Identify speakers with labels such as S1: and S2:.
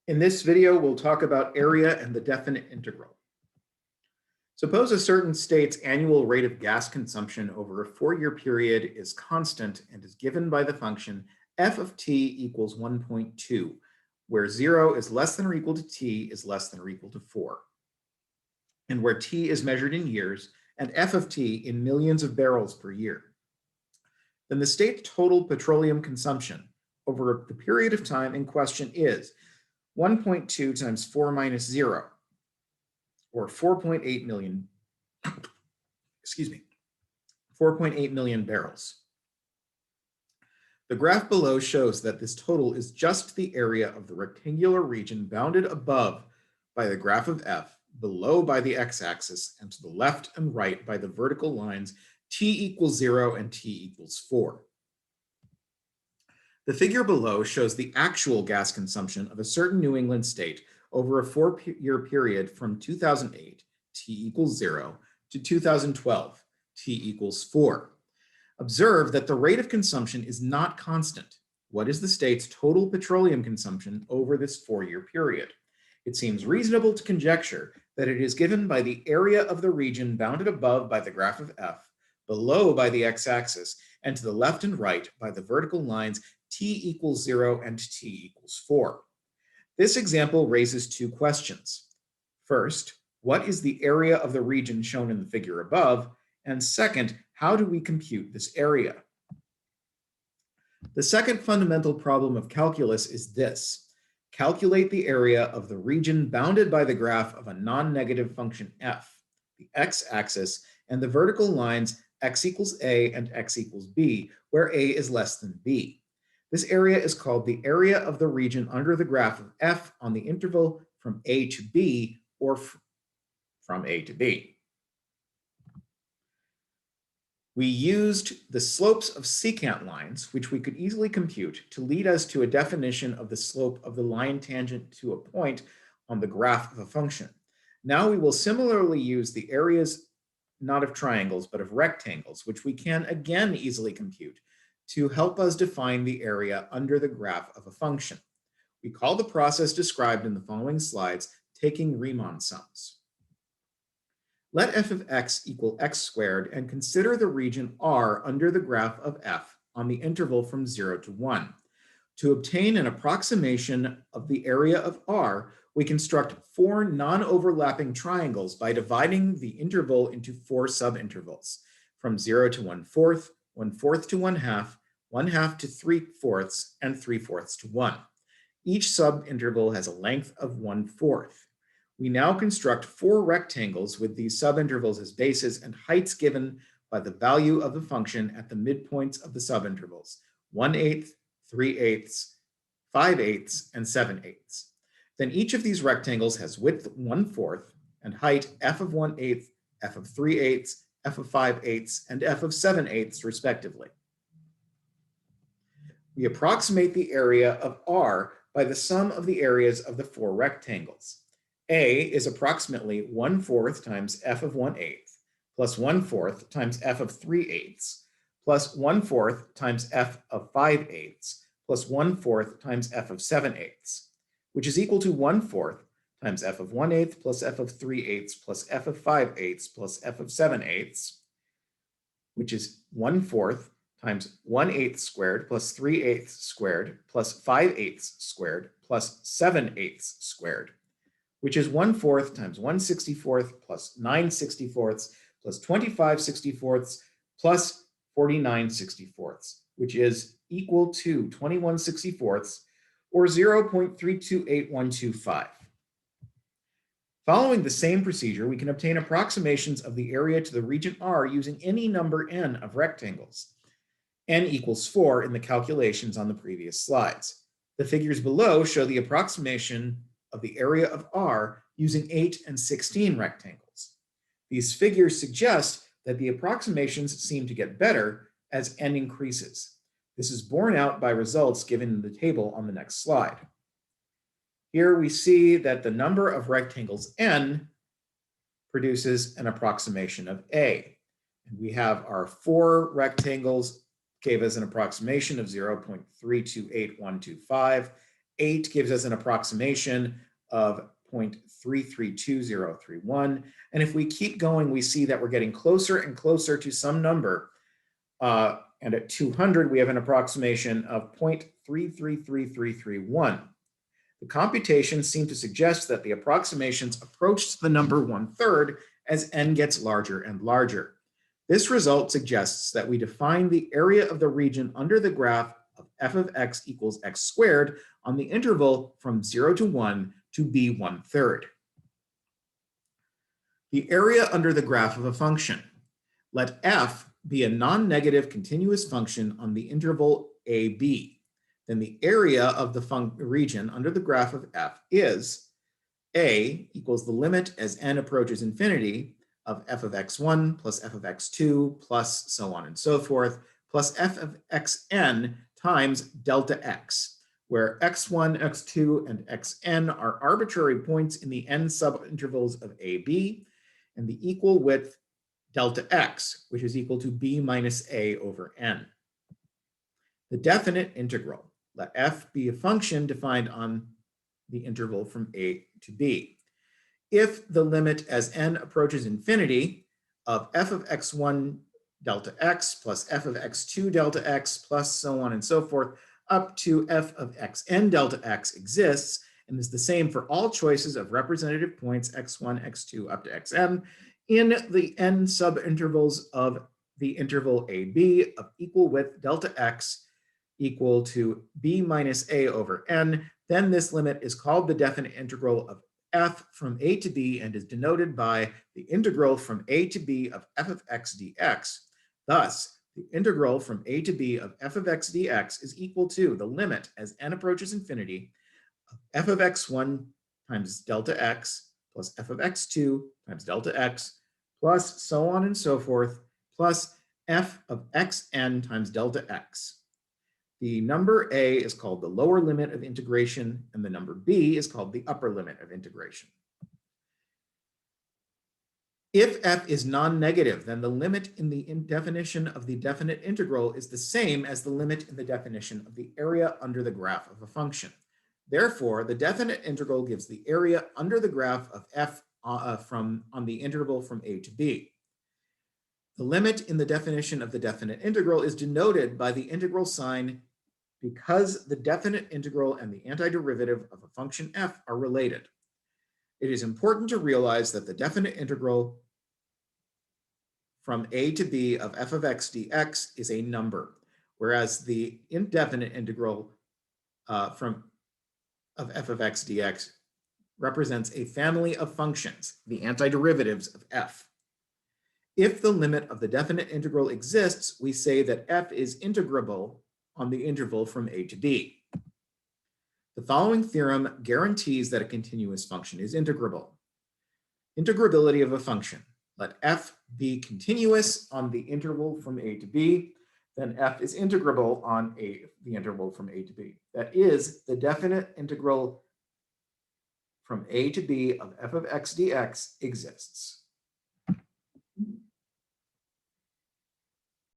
S1: In this video, we'll talk about area and the definite integral. Suppose a certain state's annual rate of gas consumption over a 4-year period is constant and is given by the function f of t equals 1.2, where 0 is less than or equal to t is less than or equal to 4, and where t is measured in years and f of t in millions of barrels per year. Then the state's total petroleum consumption over the period of time in question is 1.2 times 4 minus 0, or 4.8 million, 4.8 million barrels. The graph below shows that this total is just the area of the rectangular region bounded above by the graph of f, below by the x-axis, and to the left and right by the vertical lines t equals 0 and t equals 4. The figure below shows the actual gas consumption of a certain New England state over a 4-year period from 2008, t equals 0, to 2012, t equals 4. Observe that the rate of consumption is not constant. What is the state's total petroleum consumption over this 4-year period? It seems reasonable to conjecture that it is given by the area of the region bounded above by the graph of f, below by the x-axis, and to the left and right by the vertical lines t equals 0 and t equals 4. This example raises two questions. First, what is the area of the region shown in the figure above? And second, how do we compute this area? The second fundamental problem of calculus is this. Calculate the area of the region bounded by the graph of a non-negative function f, the x-axis, and the vertical lines x equals a and x equals b, where a is less than b. This area is called the area of the region under the graph of f on the interval from a to b, or from a to b. We used the slopes of secant lines, which we could easily compute, to lead us to a definition of the slope of the line tangent to a point on the graph of a function. Now we will similarly use the areas not of triangles, but of rectangles, which we can again easily compute, to help us define the area under the graph of a function. We call the process described in the following slides taking Riemann sums. Let f of x equal x squared and consider the region R under the graph of f on the interval from 0 to 1. To obtain an approximation of the area of R, we construct 4 non-overlapping triangles by dividing the interval into 4 subintervals, from 0 to 1/4, 1/4 to 1/2, 1/2 to 3/4, and 3/4 to 1. Each subinterval has a length of 1/4. We now construct 4 rectangles with these subintervals as bases and heights given by the value of the function at the midpoints of the subintervals, 1/8, 3/8, 5/8, and 7/8. Then each of these rectangles has width 1/4 and height f of 1/8, f of 3/8, f of 5/8, and f of 7/8 respectively. We approximate the area of R by the sum of the areas of the 4 rectangles. A is approximately 1/4 times f of 1/8 plus 1/4 times f of 3/8 plus 1/4 times f of 5/8 plus 1/4 times f of 7/8, which is equal to 1/4 times f of 1/8 plus f of 3/8 plus f of 5/8 plus f of 7/8, which is 1/4 times 1/8 squared plus 3/8 squared plus 5/8 squared plus 7/8 squared, which is 1/4 times 1/64 plus 9/64 plus 25/64 plus 49/64, which is equal to 21/64, or 0.328125. Following the same procedure, we can obtain approximations of the area to the region R using any number n of rectangles. N equals 4 in the calculations on the previous slides. The figures below show the approximation of the area of R using 8 and 16 rectangles. These figures suggest that the approximations seem to get better as n increases. This is borne out by results given in the table on the next slide. Here we see that the number of rectangles n produces an approximation of A. And we have our 4 rectangles gave us an approximation of 0.328125. 8 gives us an approximation of 0.332031. And if we keep going, we see that we're getting closer and closer to some number. And at 200, we have an approximation of 0.333331. The computations seem to suggest that the approximations approach the number 1/3 as n gets larger and larger. This result suggests that we define the area of the region under the graph of f of x equals x squared on the interval from 0 to 1 to be 1/3. The area under the graph of a function. Let f be a non-negative continuous function on the interval ab. Then the area of the region under the graph of f is a equals the limit as n approaches infinity of f of x1 plus f of x2 plus so on and so forth, plus f of xn times delta x, where x1, x2, and xn are arbitrary points in the n subintervals of AB, and the equal width delta x, which is equal to b minus a over n. The definite integral. Let f be a function defined on the interval from a to b. If the limit as n approaches infinity of f of x1 delta x plus f of x2 delta x plus so on and so forth up to f of xn delta x exists and is the same for all choices of representative points x1, x2 up to xn in the n subintervals of the interval ab of equal width delta x equal to b minus a over n, then this limit is called the definite integral of f from a to b and is denoted by the integral from a to b of f of x dx. Thus, the integral from a to b of f of x dx is equal to the limit as n approaches infinity of f of x1 times delta x plus f of x2 times delta x plus so on and so forth plus f of xn times delta x. The number a is called the lower limit of integration, and the number b is called the upper limit of integration. If f is non-negative, then the limit in the definition of the definite integral is the same as the limit in the definition of the area under the graph of a function. Therefore, the definite integral gives the area under the graph of f on the interval from a to b. The limit in the definition of the definite integral is denoted by the integral sign because the definite integral and the antiderivative of a function f are related. It is important to realize that the definite integral from a to b of f of x dx is a number, whereas the indefinite integral of f of x dx represents a family of functions, the antiderivatives of f. If the limit of the definite integral exists, we say that f is integrable on the interval from a to b. The following theorem guarantees that a continuous function is integrable. Integrability of a function. Let f be continuous on the interval from a to b, then f is integrable on the interval from a to b. That is, the definite integral from a to b of f of x dx exists.